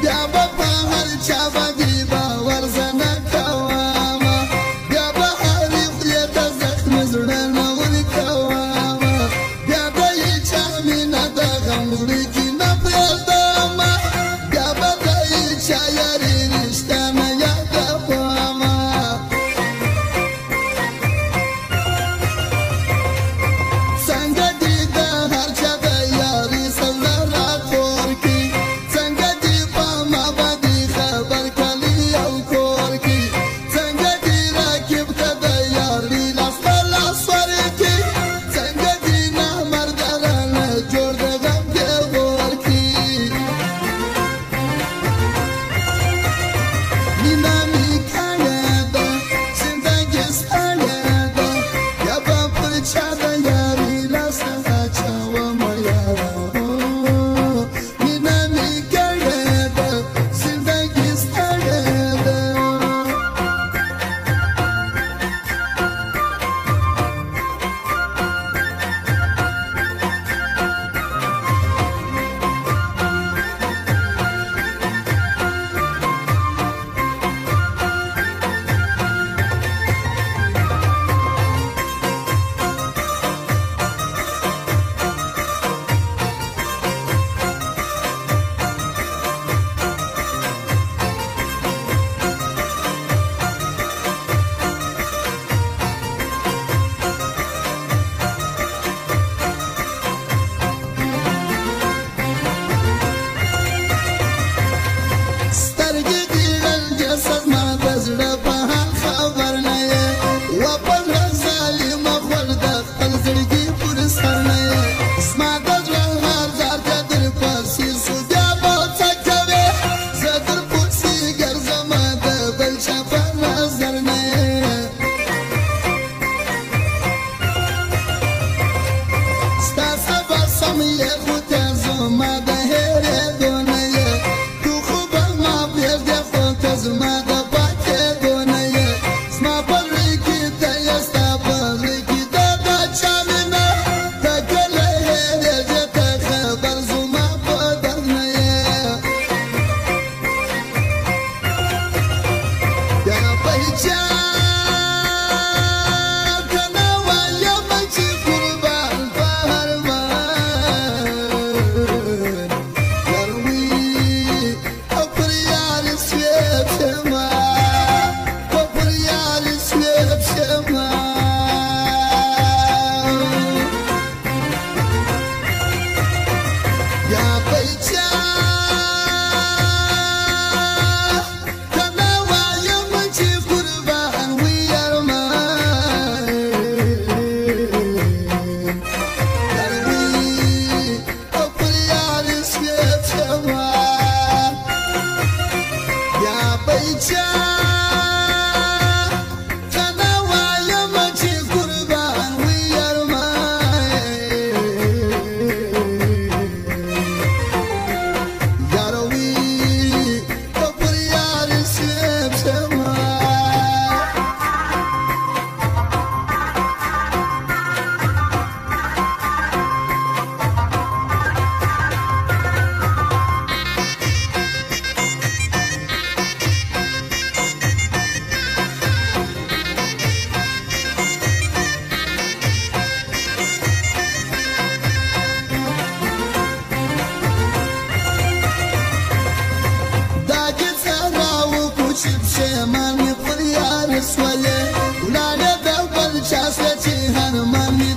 بیا به په هر چا باندې باور زه نه کومه بیا به هرې خولې ته زخم زړه نه ورکومه بیا د هېچا مینه د غم زړه کې نه پرېږدمه بیا به د هېچا یاري رښتیا نه یادومه څنګه دې د هر چا د یاري سزا راټول کړي څنګه دې په ما باندې خبر کړي او کور کړي څنګه دې راکب ته د یاري لاس په لاس ورکړي څنګه دې نامردانه جوړ د غم دې ورکړي مینه مې کړې ده زندګي ستړې ده بیا به پر چا د یاري لاس نه اچومه یاره مینه مې کړې ده زندګي ستړې ده سترګې دې ړنګې زما د زړه په حال خبر نه یې وپنه ظالمه خور د خپل زړګي پر سر نه یې زما د زړه هر ځار ته در پسې سو بیا به څه کوې زه در پسې ګرځمه د بل چا په نظر نه یې ستا سبا سم یې خو ته زما د هېرېدو نه یې تو خو به ما پرېږدې خو ته زما د پاتېدو نه یې زما په زړه کې ته یې ستا په زړه کې ده د چا مینه ته کله هېرېږې ته خبر زما په درد نه یې بیا به هېچا ته نه وایم چې قربان په ارمان یار وي او پر یار سویب شمه او پر یار سویب شمه بیا به هېچا ته نه وایم چې قربان وي ارمان یار وي او پر یار سویب شمه بیا به هېچا ته نه وایم چې قربان وي ارمان یار وي او پر یار سویب شمه دا چې څه راوکړو چې پښېمان مې پر یار سولې ولاړې د بل چا سوې چې هرمان مې